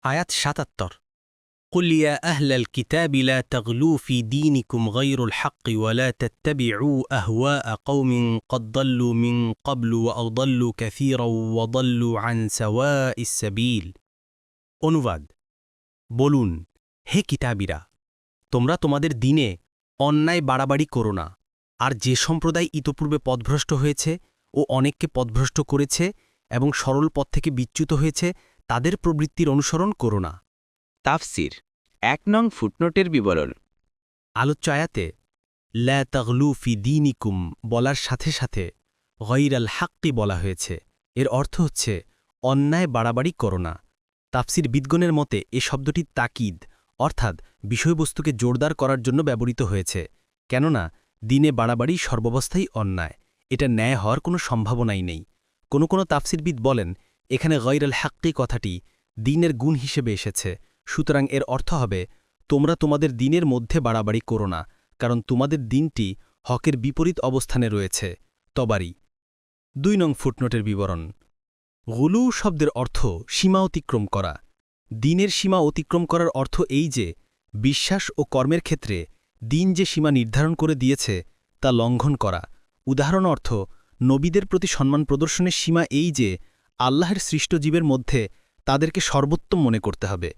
আয়াত ৭৭ قل يا أهل الكتاب لا تغلوا في دينكم غير الحق ولا تتبعوا أهواء قوم قد ضلوا من قبل وأضلوا كثيرا وضلوا عن سواء السبيل অনুবাদ বলুন, হে কিতাবীরা, তোমরা তোমাদের দ্বীনে অন্যায় বাড়াবাড়ি করো না, আর যে সম্প্রদায় ইতপূর্বে পথভ্রষ্ট হয়েছে ও অনেককে পথভ্রষ্ট করেছে এবং সরল পথ থেকে বিচ্যুত হয়েছে তাদের প্রবৃত্তির অনুসরণ করো না। তাফসির ১ নং ফুটনোটের বিবরণ। আলোচ্য আয়াতে লা তাগলু ফি দীনিকুম বলার সাথে সাথে গয়রাল হাক্কি বলা হয়েছে। এর অর্থ হচ্ছে অন্যায় বাড়াবাড়ি করো না। তাফসির বিদ্গণের মতে এ শব্দটি তাকিদ অর্থাৎ বিষয়বস্তুকে জোরদার করার জন্য ব্যবহৃত হয়েছে, কেননা দিনে বাড়াবাড়ি সর্বাবস্থাই অন্যায়, এটা ন্যায় হওয়ার কোনো সম্ভাবনাই নেই। কোনো কোনো তাফসিরবিদ বলেন এখানে গয়রাল হাক্কি কথাটি দ্বীনের গুণ হিসেবে এসেছে, সুতরাং এর অর্থ হবে তোমরা তোমাদের দ্বীনের মধ্যে বাড়াবাড়ি করো না, কারণ তোমাদের দ্বীনটি হকের বিপরীত অবস্থানে রয়েছে। তবারি ২ নং ফুটনোটের বিবরণ। গুলু শব্দের অর্থ সীমা অতিক্রম করা। দ্বীনের সীমা অতিক্রম করার অর্থ এই যে বিশ্বাস ও কর্মের ক্ষেত্রে দ্বীন যে সীমা নির্ধারণ করে দিয়েছে তা লঙ্ঘন করা। উদাহরণ অর্থ নবীদের প্রতি সম্মান প্রদর্শনের সীমা এই যে আল্লাহের সৃষ্ট জীবের মধ্যে তাদেরকে সর্বোত্তম মনে করতে হবে।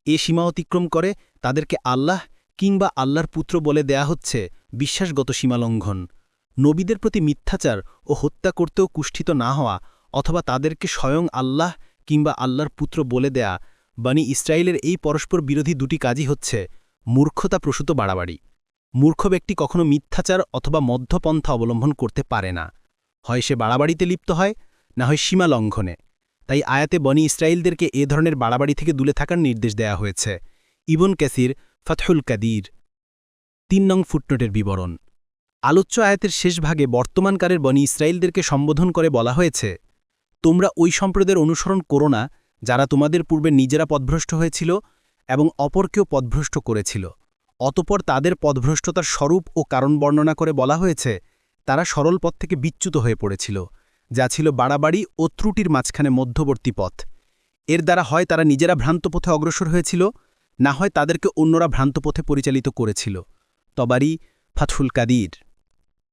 এ সীমা অতিক্রম করে তাদেরকে আল্লাহ কিংবা আল্লাহর পুত্র বলে দেয়া হচ্ছে বিশ্বাসগত সীমালঙ্ঘন। নবীদের প্রতি মিথ্যাচার ও হত্যা করতেও কুষ্ঠিত না হওয়া অথবা তাদেরকে স্বয়ং আল্লাহ কিংবা আল্লাহর পুত্র বলে দেয়া বনি ইসরায়েলের এই পরস্পর বিরোধী দুটি কাজই হচ্ছে মূর্খতাপ্রসূত বাড়াবাড়ি। মূর্খ ব্যক্তি কখনো মিথ্যাচার অথবা মধ্যপন্থা অবলম্বন করতে পারে না, হয় সে বাড়াবাড়িতে লিপ্ত হয় না হয় সীমা লঙ্ঘনে। তাই আয়াতে বনি ইসরায়েলদেরকে এ ধরনের বাড়াবাড়ি থেকে দূরে থাকার নির্দেশ দেয়া হয়েছে। ইবন কাসির ফাতহুল কাদির ৩ নং ফুটনোটের বিবরণ। আলোচ্য আয়াতের শেষ ভাগে বর্তমানকালের বনি ইসরায়েলদেরকে সম্বোধন করে বলা হয়েছে, তোমরা ওই সম্প্রদায়ের অনুসরণ করো না যারা তোমাদের পূর্বে নিজেরা পথভ্রষ্ট হয়েছিল এবং অপরকেও পথভ্রষ্ট করেছিল। অতপর তাদের পথভ্রষ্টতার স্বরূপ ও কারণ বর্ণনা করে বলা হয়েছে তারা সরল পথ থেকে বিচ্যুত হয়ে পড়েছিল, যা ছিল বাড়াবাড়ি ও ত্রুটির মাঝখানে মধ্যবর্তী পথ। এর দ্বারা হয় তারা নিজেরা ভ্রান্ত পথে অগ্রসর হয়েছিল, না হয় তাদেরকে অন্যরা ভ্রান্ত পথে পরিচালিত করেছিল। তবারি ফাতহুল কাদির।